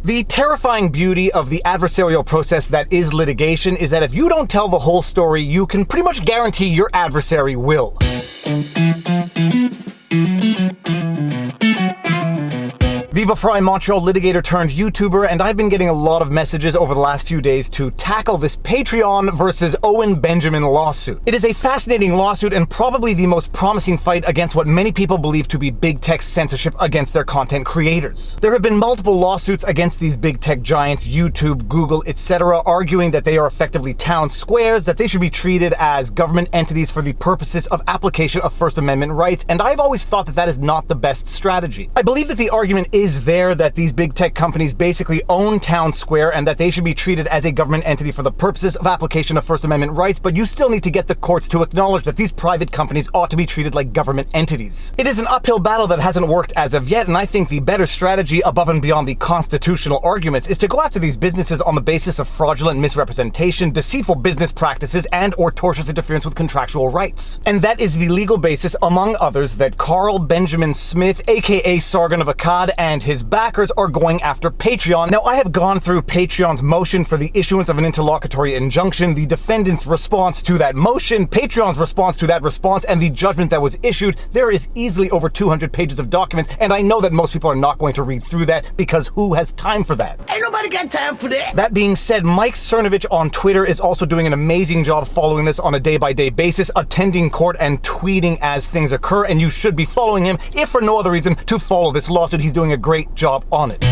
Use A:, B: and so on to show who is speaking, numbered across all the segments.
A: The terrifying beauty of the adversarial process that is litigation is that if you don't tell the whole story, you can pretty much guarantee your adversary will. Viva Frei, Montreal litigator turned YouTuber, and I've been getting a lot of messages over the last few days to tackle this Patreon versus Owen Benjamin lawsuit. It is a fascinating lawsuit and probably the most promising fight against what many people believe to be big tech censorship against their content creators. There have been multiple lawsuits against these big tech giants, YouTube, Google, etc., arguing that they are effectively town squares, that they should be treated as government entities for the purposes of application of First Amendment rights, and I've always thought that that is not the best strategy. I believe that the argument is there that these big tech companies basically own town square and that they should be treated as a government entity for the purposes of application of First Amendment rights, but you still need to get the courts to acknowledge that these private companies ought to be treated like government entities. It is an uphill battle that hasn't worked as of yet, and I think the better strategy above and beyond the constitutional arguments is to go after these businesses on the basis of fraudulent misrepresentation, deceitful business practices, and or tortious interference with contractual rights. And that is the legal basis, among others, that Carl Benjamin Smith, aka Sargon of Akkad, and his backers are going after Patreon. Now, I have gone through Patreon's motion for the issuance of an interlocutory injunction, the defendant's response to that motion, Patreon's response to that response, and the judgment that was issued. There is easily over 200 pages of documents, and I know that most people are not going to read through that because who has time for that?
B: Ain't nobody got time for that.
A: That being said, Mike Cernovich on Twitter is also doing an amazing job following this on a day-by-day basis, attending court and tweeting as things occur, and you should be following him, if for no other reason, to follow this lawsuit. He's doing a great job on it.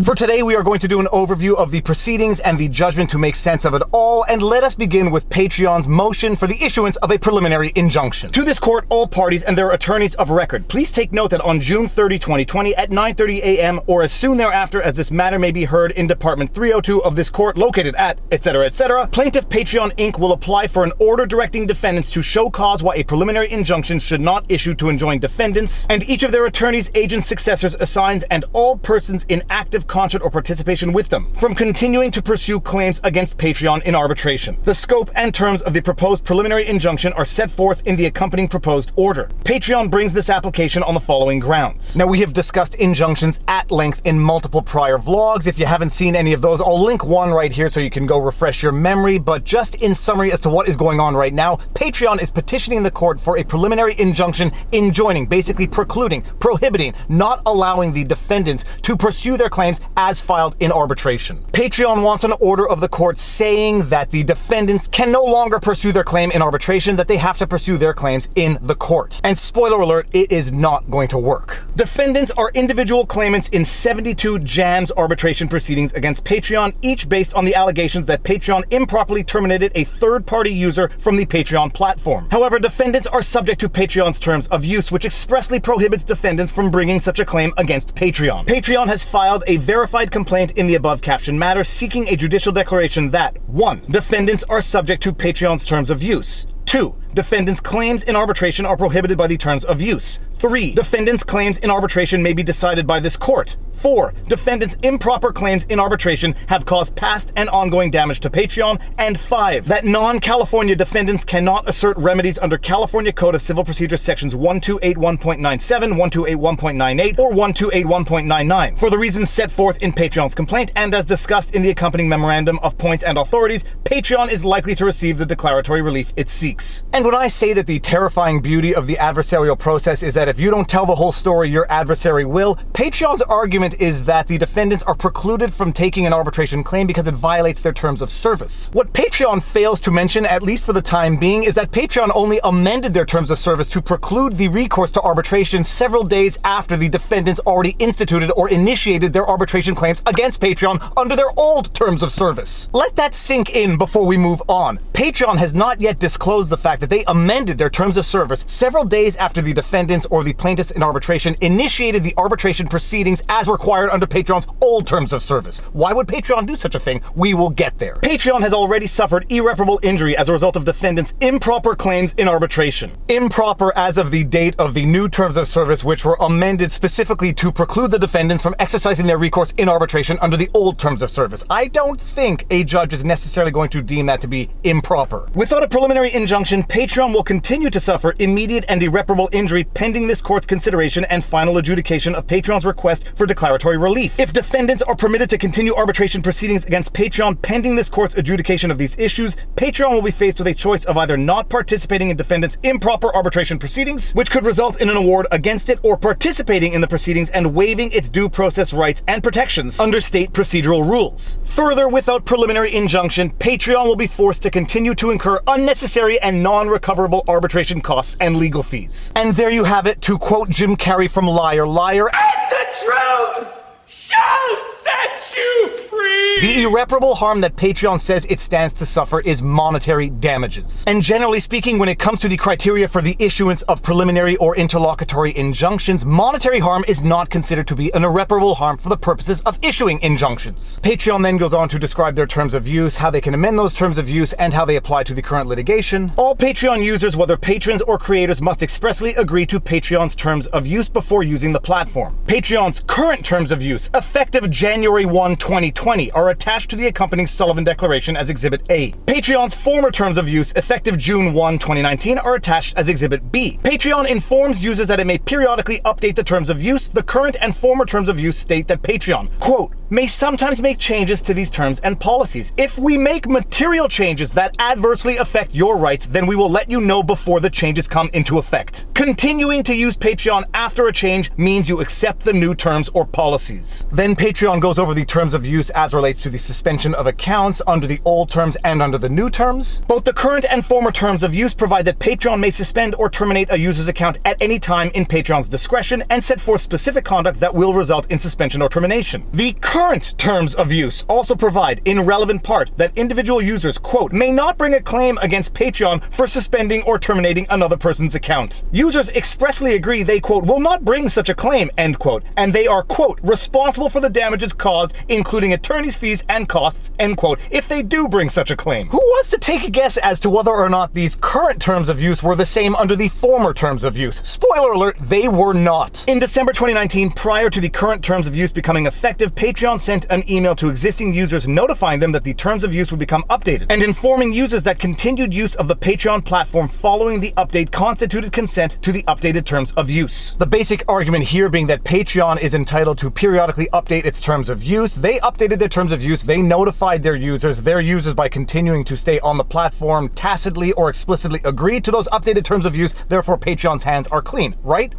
A: For today, we are going to do an overview of the proceedings and the judgment to make sense of it all, and let us begin with Patreon's motion for the issuance of a preliminary injunction. To this court, all parties and their attorneys of record, please take note that on June 30, 2020 at 9:30 a.m. or as soon thereafter as this matter may be heard in Department 302 of this court located at etc., Plaintiff Patreon Inc. will apply for an order directing defendants to show cause why a preliminary injunction should not issue to enjoin defendants and each of their attorneys, agents, successors, assigns, and all persons in active concert or participation with them from continuing to pursue claims against Patreon in arbitration. The scope and terms of the proposed preliminary injunction are set forth in the accompanying proposed order. Patreon brings this application on the following grounds. Now, we have discussed injunctions at length in multiple prior vlogs. If you haven't seen any of those, I'll link one right here so you can go refresh your memory, but just in summary as to what is going on right now, Patreon is petitioning the court for a preliminary injunction enjoining, basically precluding, prohibiting, not allowing the defendants to pursue their claims as filed in arbitration. Patreon wants an order of the court saying that the defendants can no longer pursue their claim in arbitration, that they have to pursue their claims in the court. And spoiler alert, it is not going to work. Defendants are individual claimants in 72 JAMS arbitration proceedings against Patreon, each based on the allegations that Patreon improperly terminated a third-party user from the Patreon platform. However, defendants are subject to Patreon's terms of use, which expressly prohibits defendants from bringing such a claim against Patreon. Patreon has filed a verified complaint in the above captioned matter seeking a judicial declaration that 1. Defendants are subject to Patreon's terms of use. 2. Defendants' claims in arbitration are prohibited by the terms of use. 3. Defendants' claims in arbitration may be decided by this court. 4. Defendants' improper claims in arbitration have caused past and ongoing damage to Patreon. And 5. That non-California defendants cannot assert remedies under California Code of Civil Procedure sections 1281.97, 1281.98, or 1281.99 for the reasons set forth in Patreon's complaint, and as discussed in the accompanying memorandum of points and authorities, Patreon is likely to receive the declaratory relief it seeks. And when I say that the terrifying beauty of the adversarial process is that if you don't tell the whole story, your adversary will, Patreon's argument is that the defendants are precluded from taking an arbitration claim because it violates their terms of service. What Patreon fails to mention, at least for the time being, is that Patreon only amended their terms of service to preclude the recourse to arbitration several days after the defendants already instituted or initiated their arbitration claims against Patreon under their old terms of service. Let that sink in before we move on. Patreon has not yet disclosed the fact that they amended their terms of service several days after the defendants or the plaintiffs in arbitration initiated the arbitration proceedings as required under Patreon's old terms of service. Why would Patreon do such a thing? We will get there. Patreon has already suffered irreparable injury as a result of defendants' improper claims in arbitration. Improper as of the date of the new terms of service, which were amended specifically to preclude the defendants from exercising their recourse in arbitration under the old terms of service. I don't think a judge is necessarily going to deem that to be improper. Without a preliminary injunction, Patreon will continue to suffer immediate and irreparable injury pending this court's consideration and final adjudication of Patreon's request for declaratory relief. If defendants are permitted to continue arbitration proceedings against Patreon pending this court's adjudication of these issues, Patreon will be faced with a choice of either not participating in defendants' improper arbitration proceedings, which could result in an award against it, or participating in the proceedings and waiving its due process rights and protections under state procedural rules. Further, without preliminary injunction, Patreon will be forced to continue to incur unnecessary and non-recoverable arbitration costs and legal fees. And there you have it, to quote Jim Carrey from Liar, Liar, and the truth shall set you free. The irreparable harm that Patreon says it stands to suffer is monetary damages. And generally speaking, when it comes to the criteria for the issuance of preliminary or interlocutory injunctions, monetary harm is not considered to be an irreparable harm for the purposes of issuing injunctions. Patreon then goes on to describe their terms of use, how they can amend those terms of use, and how they apply to the current litigation. All Patreon users, whether patrons or creators, must expressly agree to Patreon's terms of use before using the platform. Patreon's current terms of use, effective January 1, 2020, are attached to the accompanying Sullivan Declaration as Exhibit A. Patreon's former terms of use, effective June 1, 2019, are attached as Exhibit B. Patreon informs users that it may periodically update the terms of use. The current and former terms of use state that Patreon, quote, may sometimes make changes to these terms and policies. If we make material changes that adversely affect your rights, then we will let you know before the changes come into effect. Continuing to use Patreon after a change means you accept the new terms or policies. Then Patreon goes over the terms of use as relates to the suspension of accounts under the old terms and under the new terms. Both the current and former terms of use provide that Patreon may suspend or terminate a user's account at any time in Patreon's discretion and set forth specific conduct that will result in suspension or termination. The current terms of use also provide, in relevant part, that individual users, quote, may not bring a claim against Patreon for suspending or terminating another person's account. Users expressly agree they, quote, will not bring such a claim, end quote, and they are, quote, responsible for the damages caused, including attorney's fees and costs, end quote, if they do bring such a claim. Who wants to take a guess as to whether or not these current terms of use were the same under the former terms of use? Spoiler alert, they were not. In December 2019, prior to the current terms of use becoming effective, Patreon sent an email to existing users notifying them that the terms of use would become updated, and informing users that continued use of the Patreon platform following the update constituted consent to the updated terms of use. The basic argument here being that Patreon is entitled to periodically update its terms of use. They updated their terms of use, they notified their users by continuing to stay on the platform tacitly or explicitly agreed to those updated terms of use, therefore Patreon's hands are clean, right?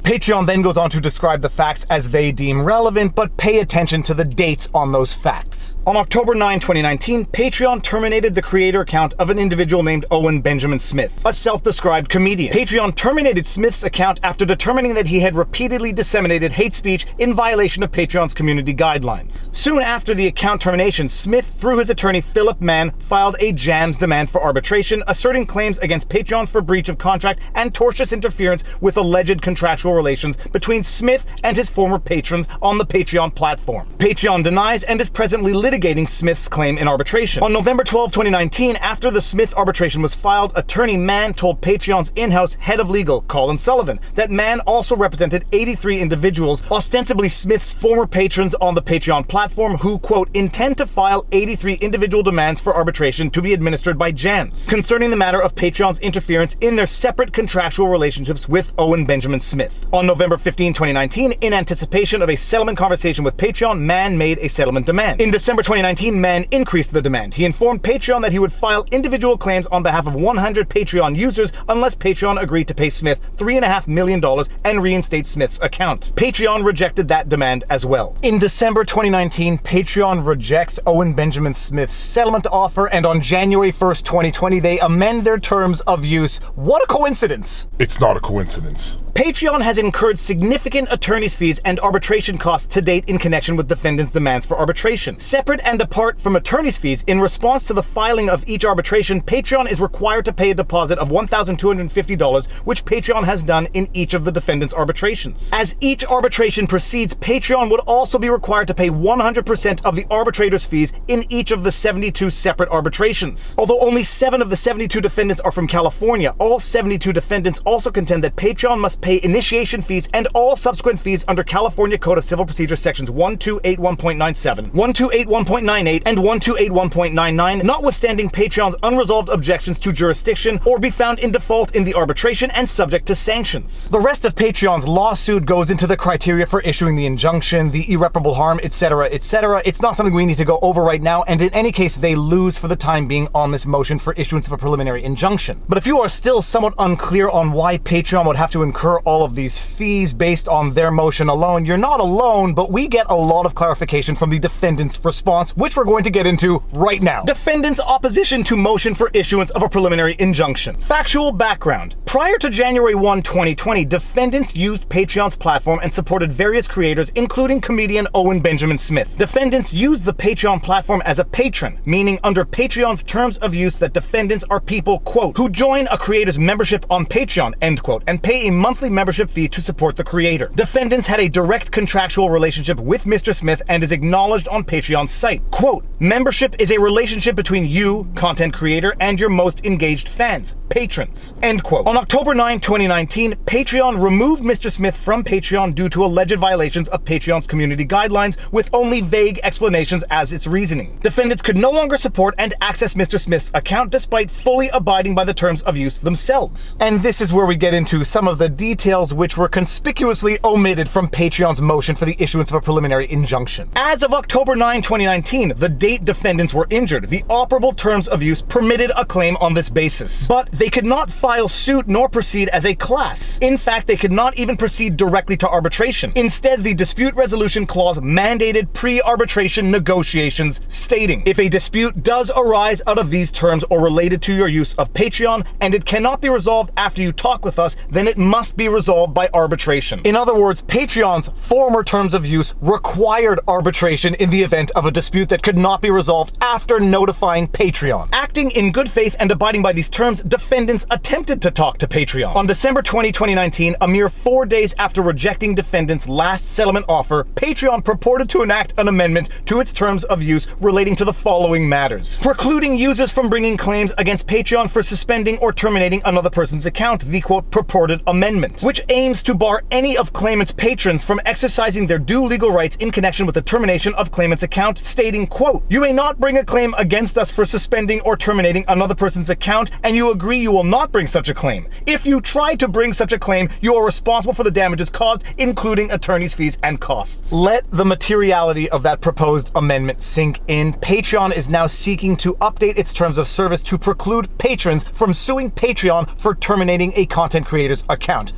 A: Patreon then goes on to describe the facts as they deem relevant, but pay attention to the dates on those facts. On October 9, 2019, Patreon terminated the creator account of an individual named Owen Benjamin Smith, a self-described comedian. Patreon terminated Smith's account after determining that he had repeatedly disseminated hate speech in violation of Patreon's community guidelines. Soon after the account termination, Smith, through his attorney Philip Mann, filed a JAMS demand for arbitration, asserting claims against Patreon for breach of contract and tortious interference with alleged contractual relations between Smith and his former patrons on the Patreon platform. Patreon denies and is presently litigating Smith's claim in arbitration. On November 12, 2019, after the Smith arbitration was filed, attorney Mann told Patreon's in-house head of legal, Colin Sullivan, that Mann also represented 83 individuals, ostensibly Smith's former patrons on the Patreon platform, who, quote, intend to file 83 individual demands for arbitration to be administered by JAMS, concerning the matter of Patreon's interference in their separate contractual relationships with Owen Benjamin Smith. On November 15, 2019, in anticipation of a settlement conversation with Patreon, Mann made a settlement demand. In December 2019, Mann increased the demand. He informed Patreon that he would file individual claims on behalf of 100 Patreon users unless Patreon agreed to pay Smith $3.5 million and reinstate Smith's account. Patreon rejected that demand as well. In December 2019, Patreon rejects Owen Benjamin Smith's settlement offer, and on January 1st, 2020, they amend their terms of use. What a coincidence!
B: It's not a coincidence.
A: Patreon has incurred significant attorney's fees and arbitration costs to date in connection with defendants' demands for arbitration. Separate and apart from attorney's fees, in response to the filing of each arbitration, Patreon is required to pay a deposit of $1,250, which Patreon has done in each of the defendants' arbitrations. As each arbitration proceeds, Patreon would also be required to pay 100% of the arbitrator's fees in each of the 72 separate arbitrations. Although only 7 of the 72 defendants are from California, all 72 defendants also contend that Patreon must pay initiation litigation fees, and all subsequent fees under California Code of Civil Procedure sections 1281.97, 1281.98, and 1281.99, notwithstanding Patreon's unresolved objections to jurisdiction, or be found in default in the arbitration and subject to sanctions. The rest of Patreon's lawsuit goes into the criteria for issuing the injunction, the irreparable harm, etc., etc. It's not something we need to go over right now, and in any case, they lose for the time being on this motion for issuance of a preliminary injunction. But if you are still somewhat unclear on why Patreon would have to incur all of these fees based on their motion alone, you're not alone, but we get a lot of clarification from the defendant's response, which we're going to get into right now. Defendant's opposition to motion for issuance of a preliminary injunction. Factual background. Prior to January 1, 2020, defendants used Patreon's platform and supported various creators, including comedian Owen Benjamin Smith. Defendants used the Patreon platform as a patron, meaning under Patreon's terms of use that defendants are people, quote, who join a creator's membership on Patreon, end quote, and pay a monthly membership fee to support the creator. Defendants had a direct contractual relationship with Mr. Smith and is acknowledged on Patreon's site. Quote, membership is a relationship between you, content creator, and your most engaged fans, patrons, end quote. On October 9, 2019, Patreon removed Mr. Smith from Patreon due to alleged violations of Patreon's community guidelines with only vague explanations as its reasoning. Defendants could no longer support and access Mr. Smith's account despite fully abiding by the terms of use themselves. And this is where we get into some of the details which were conspicuously omitted from Patreon's motion for the issuance of a preliminary injunction. As of October 9, 2019, the date defendants were injured, the operable terms of use permitted a claim on this basis. But they could not file suit nor proceed as a class. In fact, they could not even proceed directly to arbitration. Instead, the dispute resolution clause mandated pre-arbitration negotiations, stating, if a dispute does arise out of these terms or related to your use of Patreon, and it cannot be resolved after you talk with us, then it must be resolved by arbitration. In other words, Patreon's former terms of use required arbitration in the event of a dispute that could not be resolved after notifying Patreon. Acting in good faith and abiding by these terms, defendants attempted to talk to Patreon. On December 20, 2019, a mere 4 days after rejecting defendants' last settlement offer, Patreon purported to enact an amendment to its terms of use relating to the following matters. Precluding users from bringing claims against Patreon for suspending or terminating another person's account, the quote purported amendment, which aims to bar any of claimant's patrons from exercising their due legal rights in connection with the termination of claimant's account, stating, quote, you may not bring a claim against us for suspending or terminating another person's account, and you agree you will not bring such a claim. If you try to bring such a claim, you are responsible for the damages caused, including attorney's fees and costs. Let the materiality of that proposed amendment sink in. Patreon is now seeking to update its terms of service to preclude patrons from suing Patreon for terminating a content creator's account.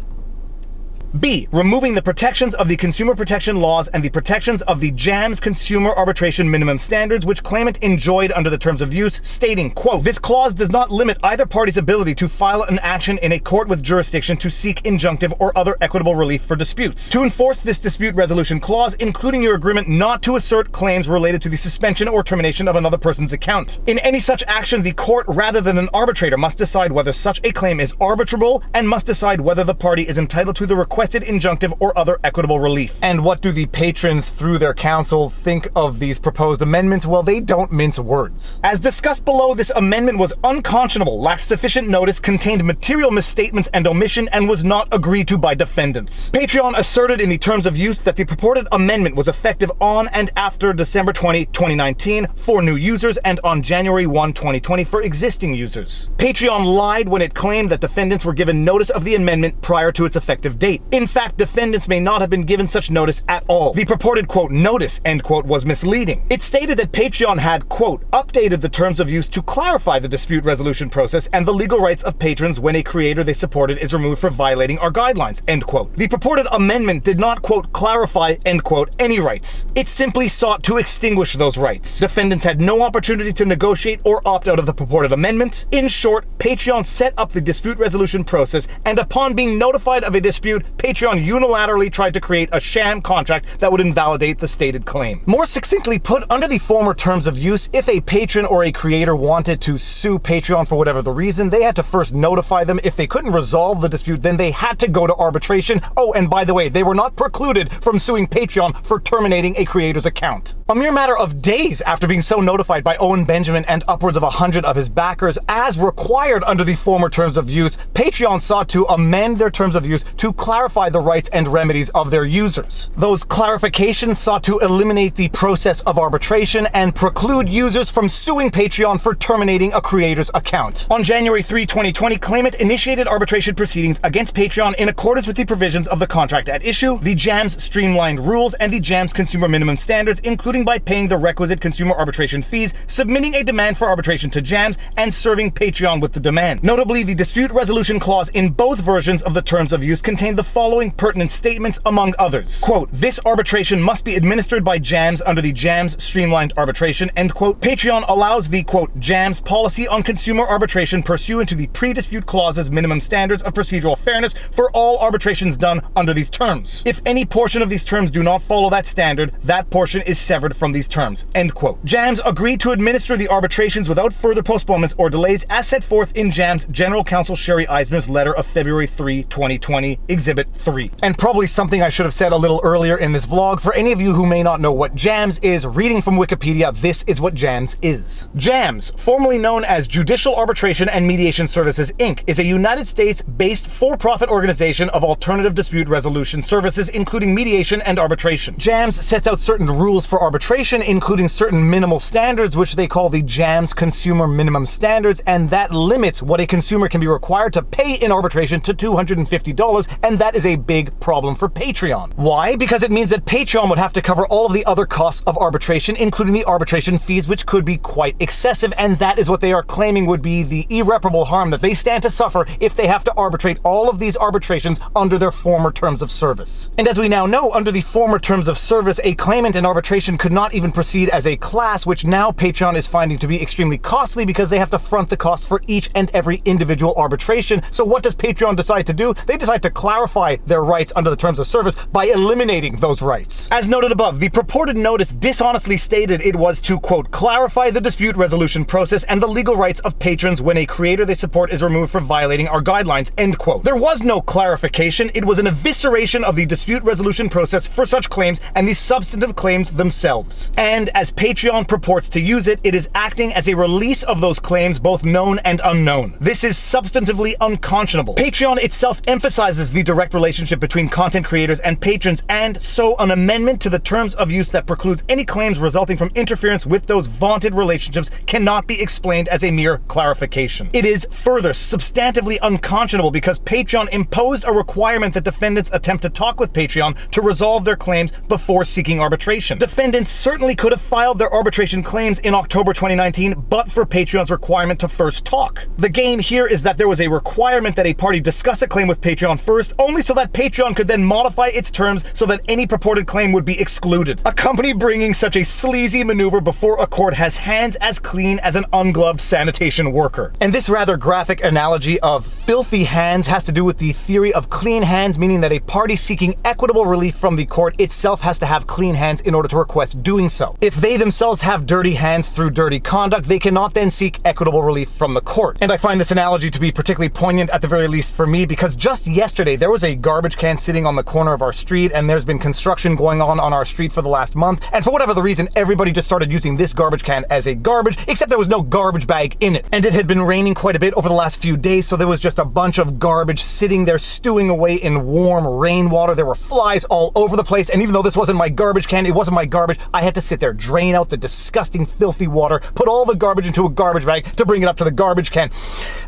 A: B. Removing the protections of the consumer protection laws and the protections of the JAMS consumer arbitration minimum standards which claimant enjoyed under the terms of use, stating, quote, this clause does not limit either party's ability to file an action in a court with jurisdiction to seek injunctive or other equitable relief for disputes. To enforce this dispute resolution clause, including your agreement not to assert claims related to the suspension or termination of another person's account. In any such action, the court, rather than an arbitrator, must decide whether such a claim is arbitrable and must decide whether the party is entitled to the requested injunctive or other equitable relief. And what do the patrons through their counsel think of these proposed amendments? Well, they don't mince words. As discussed below, this amendment was unconscionable, lacked sufficient notice, contained material misstatements and omission, and was not agreed to by defendants. Patreon asserted in the terms of use that the purported amendment was effective on and after December 20, 2019 for new users and on January 1, 2020 for existing users. Patreon lied when it claimed that defendants were given notice of the amendment prior to its effective date. In fact, defendants may not have been given such notice at all. The purported, quote, notice, end quote, was misleading. It stated that Patreon had, quote, updated the terms of use to clarify the dispute resolution process and the legal rights of patrons when a creator they supported is removed for violating our guidelines, end quote. The purported amendment did not, quote, clarify, end quote, any rights. It simply sought to extinguish those rights. Defendants had no opportunity to negotiate or opt out of the purported amendment. In short, Patreon set up the dispute resolution process, and upon being notified of a dispute, Patreon unilaterally tried to create a sham contract that would invalidate the stated claim. More succinctly put, under the former terms of use, if a patron or a creator wanted to sue Patreon for whatever the reason, they had to first notify them. If they couldn't resolve the dispute, then they had to go to arbitration. Oh, and by the way, they were not precluded from suing Patreon for terminating a creator's account. A mere matter of days after being so notified by Owen Benjamin and upwards of 100 of his backers, as required under the former terms of use, Patreon sought to amend their terms of use to clarify clarify the rights and remedies of their users. Those clarifications sought to eliminate the process of arbitration and preclude users from suing Patreon for terminating a creator's account. On January 3, 2020, claimant initiated arbitration proceedings against Patreon in accordance with the provisions of the contract at issue, the JAMS streamlined rules, and the JAMS consumer minimum standards, including by paying the requisite consumer arbitration fees, submitting a demand for arbitration to JAMS, and serving Patreon with the demand. Notably, the dispute resolution clause in both versions of the terms of use contained the following pertinent statements, among others. Quote, this arbitration must be administered by JAMS under the JAMS streamlined arbitration, end quote. Patreon allows the, quote, JAMS policy on consumer arbitration pursuant to the pre-dispute clause's minimum standards of procedural fairness for all arbitrations done under these terms. If any portion of these terms do not follow that standard, that portion is severed from these terms, end quote. JAMS agreed to administer the arbitrations without further postponements or delays as set forth in JAMS General Counsel Sherry Eisner's letter of February 3, 2020, Exhibit 3. And probably something I should have said a little earlier in this vlog, for any of you who may not know what JAMS is, reading from Wikipedia, this is what JAMS is. JAMS, formerly known as Judicial Arbitration and Mediation Services, Inc., is a United States-based for-profit organization of alternative dispute resolution services, including mediation and arbitration. JAMS sets out certain rules for arbitration, including certain minimal standards, which they call the JAMS Consumer Minimum Standards, and that limits what a consumer can be required to pay in arbitration to $250, and that is a big problem for Patreon. Why? Because it means that Patreon would have to cover all of the other costs of arbitration, including the arbitration fees, which could be quite excessive, and that is what they are claiming would be the irreparable harm that they stand to suffer if they have to arbitrate all of these arbitrations under their former terms of service. And as we now know, under the former terms of service, a claimant in arbitration could not even proceed as a class, which now Patreon is finding to be extremely costly because they have to front the cost for each and every individual arbitration. So what does Patreon decide to do? They decide to clarify their rights under the terms of service by eliminating those rights. As noted above, the purported notice dishonestly stated it was to, quote, clarify the dispute resolution process and the legal rights of patrons when a creator they support is removed for violating our guidelines, end quote. There was no clarification. It was an evisceration of the dispute resolution process for such claims and the substantive claims themselves. And as Patreon purports to use it, it is acting as a release of those claims, both known and unknown. This is substantively unconscionable. Patreon itself emphasizes the direct relationship between content creators and patrons, and so an amendment to the terms of use that precludes any claims resulting from interference with those vaunted relationships cannot be explained as a mere clarification. It is further substantively unconscionable because Patreon imposed a requirement that defendants attempt to talk with Patreon to resolve their claims before seeking arbitration. Defendants certainly could have filed their arbitration claims in October 2019, but for Patreon's requirement to first talk. The game here is that there was a requirement that a party discuss a claim with Patreon first, only so that Patreon could then modify its terms so that any purported claim would be excluded. A company bringing such a sleazy maneuver before a court has hands as clean as an ungloved sanitation worker. And this rather graphic analogy of filthy hands has to do with the theory of clean hands, meaning that a party seeking equitable relief from the court itself has to have clean hands in order to request doing so. If they themselves have dirty hands through dirty conduct, they cannot then seek equitable relief from the court. And I find this analogy to be particularly poignant, at the very least for me, because just yesterday there was a garbage can sitting on the corner of our street, and there's been construction going on our street for the last month, and for whatever the reason, everybody just started using this garbage can as a garbage, except there was no garbage bag in it. And it had been raining quite a bit over the last few days, so there was just a bunch of garbage sitting there stewing away in warm rainwater. There were flies all over the place, and even though this wasn't my garbage can, it wasn't my garbage, I had to sit there, drain out the disgusting, filthy water, put all the garbage into a garbage bag to bring it up to the garbage can.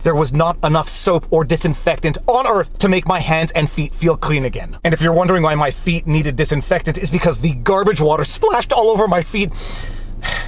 A: There was not enough soap or disinfectant on earth to make my hands and feet feel clean again. And if you're wondering why my feet needed disinfectant, it's because the garbage water splashed all over my feet.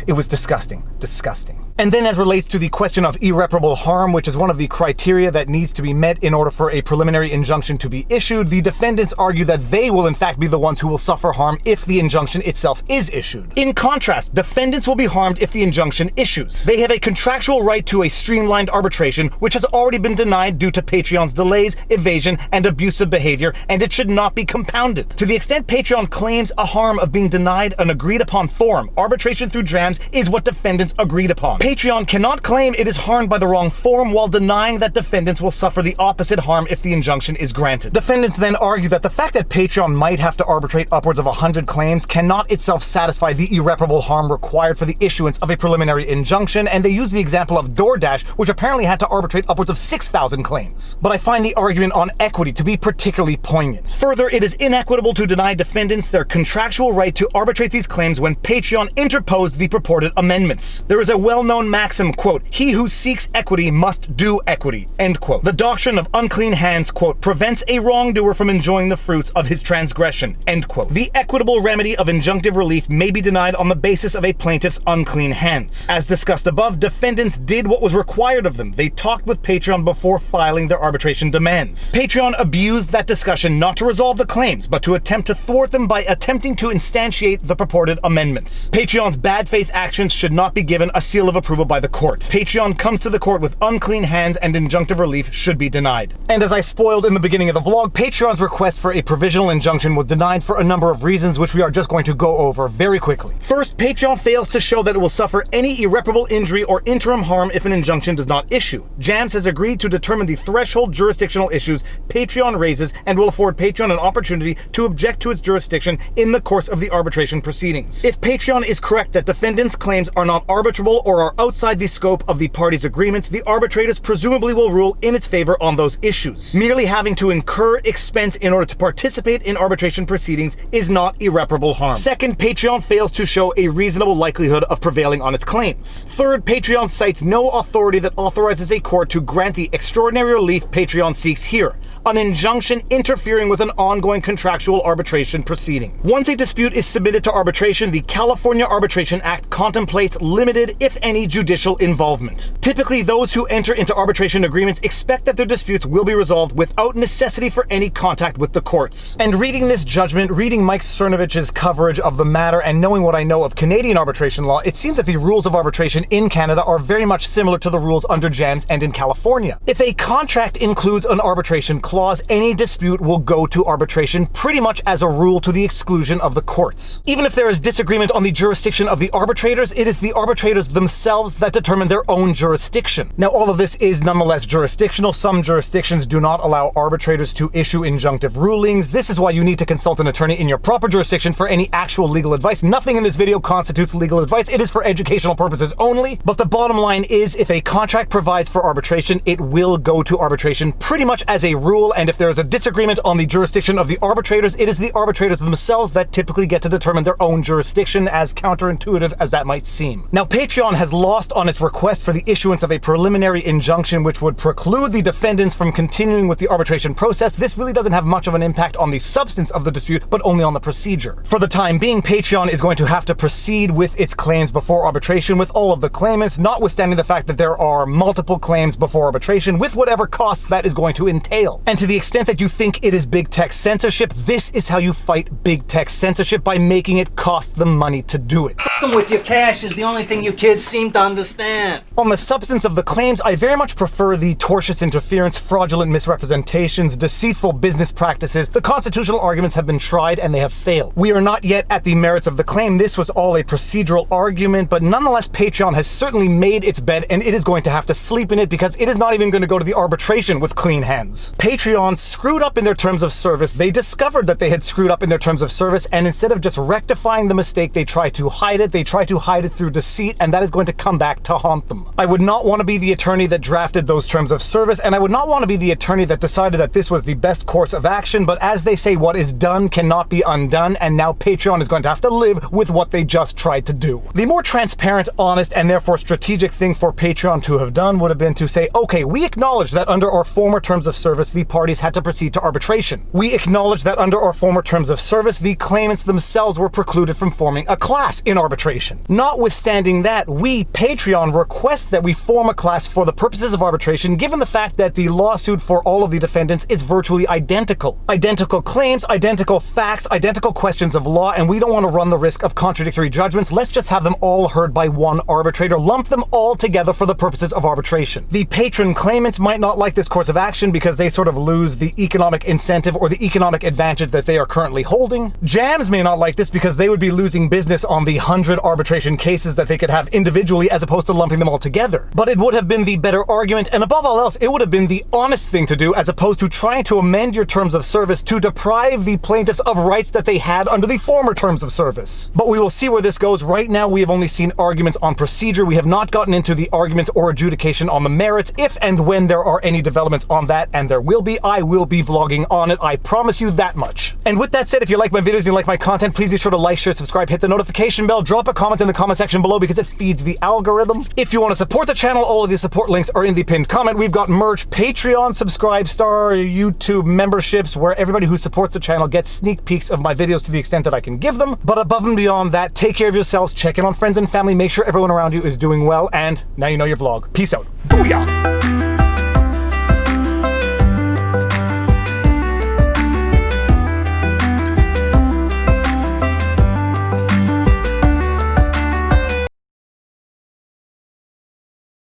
A: It was disgusting. Disgusting. And then as relates to the question of irreparable harm, which is one of the criteria that needs to be met in order for a preliminary injunction to be issued, the defendants argue that they will in fact be the ones who will suffer harm if the injunction itself is issued. In contrast, defendants will be harmed if the injunction issues. They have a contractual right to a streamlined arbitration, which has already been denied due to Patreon's delays, evasion, and abusive behavior, and it should not be compounded. To the extent Patreon claims a harm of being denied an agreed upon forum, arbitration through JAMS is what defendants agreed upon. Patreon cannot claim it is harmed by the wrong form while denying that defendants will suffer the opposite harm if the injunction is granted. Defendants then argue that the fact that Patreon might have to arbitrate upwards of 100 claims cannot itself satisfy the irreparable harm required for the issuance of a preliminary injunction, and they use the example of DoorDash, which apparently had to arbitrate upwards of 6,000 claims. But I find the argument on equity to be particularly poignant. Further, it is inequitable to deny defendants their contractual right to arbitrate these claims when Patreon interposed the purported amendments. There is a well-known maxim, quote, "He who seeks equity must do equity," end quote. The doctrine of unclean hands, quote, "prevents a wrongdoer from enjoying the fruits of his transgression," end quote. The equitable remedy of injunctive relief may be denied on the basis of a plaintiff's unclean hands. As discussed above, defendants did what was required of them. They talked with Patreon before filing their arbitration demands. Patreon abused that discussion not to resolve the claims, but to attempt to thwart them by attempting to instantiate the purported amendments. Patreon's bad faith actions should not be given a seal of approval by the court. Patreon comes to the court with unclean hands, and injunctive relief should be denied. And as I spoiled in the beginning of the vlog, Patreon's request for a provisional injunction was denied for a number of reasons, which we are just going to go over very quickly. First, Patreon fails to show that it will suffer any irreparable injury or interim harm if an injunction does not issue. JAMS has agreed to determine the threshold jurisdictional issues Patreon raises and will afford Patreon an opportunity to object to its jurisdiction in the course of the arbitration proceedings. If Patreon is correct that defendants' claims are not arbitrable or are outside the scope of the parties' agreements, the arbitrators presumably will rule in its favor on those issues. Merely having to incur expense in order to participate in arbitration proceedings is not irreparable harm. Second, Patreon fails to show a reasonable likelihood of prevailing on its claims. Third, Patreon cites no authority that authorizes a court to grant the extraordinary relief Patreon seeks here, an injunction interfering with an ongoing contractual arbitration proceeding. Once a dispute is submitted to arbitration, the California Arbitration Act contemplates limited, if any, judicial involvement. Typically, those who enter into arbitration agreements expect that their disputes will be resolved without necessity for any contact with the courts. And reading this judgment, reading Mike Cernovich's coverage of the matter, and knowing what I know of Canadian arbitration law, it seems that the rules of arbitration in Canada are very much similar to the rules under JAMS and in California. If a contract includes an arbitration clause, any dispute will go to arbitration pretty much as a rule to the exclusion of the courts. Even if there is disagreement on the jurisdiction of the arbitrators, it is the arbitrators themselves that determine their own jurisdiction. Now, all of this is nonetheless jurisdictional. Some jurisdictions do not allow arbitrators to issue injunctive rulings. This is why you need to consult an attorney in your proper jurisdiction for any actual legal advice. Nothing in this video constitutes legal advice. It is for educational purposes only. But the bottom line is, if a contract provides for arbitration, it will go to arbitration pretty much as a rule. And if there is a disagreement on the jurisdiction of the arbitrators, it is the arbitrators themselves that typically get to determine their own jurisdiction, as counterintuitive as that might seem. Now, Patreon has lost on its request for the issuance of a preliminary injunction which would preclude the defendants from continuing with the arbitration process. This really doesn't have much of an impact on the substance of the dispute, but only on the procedure. For the time being, Patreon is going to have to proceed with its claims before arbitration with all of the claimants, notwithstanding the fact that there are multiple claims before arbitration, with whatever costs that is going to entail. And to the extent that you think it is big tech censorship, this is how you fight big tech censorship, by making it cost them money to do it.
B: F***ing with your cash is the only thing you kids seem to understand.
A: On the substance of the claims, I very much prefer the tortious interference, fraudulent misrepresentations, deceitful business practices. The constitutional arguments have been tried and they have failed. We are not yet at the merits of the claim. This was all a procedural argument, but nonetheless, Patreon has certainly made its bed and it is going to have to sleep in it, because it is not even going to go to the arbitration with clean hands. Patreon screwed up in their terms of service. They discovered that they had screwed up in their terms of service, and instead of just rectifying the mistake, they try to hide it. They try to hide it through deceit, and that is going to come back to haunt them. I would not want to be the attorney that drafted those terms of service, and I would not want to be the attorney that decided that this was the best course of action, but as they say, what is done cannot be undone, and now Patreon is going to have to live with what they just tried to do. The more transparent, honest, and therefore strategic thing for Patreon to have done would have been to say, okay, we acknowledge that under our former terms of service, the parties had to proceed to arbitration. We acknowledge that under our former terms of service, the claimants themselves were precluded from forming a class in arbitration. Notwithstanding that, we, Patreon, request that we form a class for the purposes of arbitration, given the fact that the lawsuit for all of the defendants is virtually identical. Identical claims, identical facts, identical questions of law, and we don't want to run the risk of contradictory judgments. Let's just have them all heard by one arbitrator, lump them all together for the purposes of arbitration. The patron claimants might not like this course of action because they sort of lose the economic incentive or the economic advantage that they are currently holding. Jams may not like this because they would be losing business on the 100 arbitration cases that they could have individually as opposed to lumping them all together. But it would have been the better argument, and above all else, it would have been the honest thing to do as opposed to trying to amend your terms of service to deprive the plaintiffs of rights that they had under the former terms of service. But we will see where this goes. Right now, we have only seen arguments on procedure. We have not gotten into the arguments or adjudication on the merits. If and when there are any developments on that, and there will be, I will be vlogging on it. I promise you that much. And with that said, if you like my videos and you like my content, please be sure to like, share, subscribe, hit the notification bell, drop a comment in the comment section below because it feeds the algorithm. If you want to support the channel, all of the support links are in the pinned comment. We've got merch, Patreon, Subscribe Star, YouTube memberships, where everybody who supports the channel gets sneak peeks of my videos to the extent that I can give them. But above and beyond that, take care of yourselves, check in on friends and family, make sure everyone around you is doing well, and now you know your vlog. Peace out. Booyah!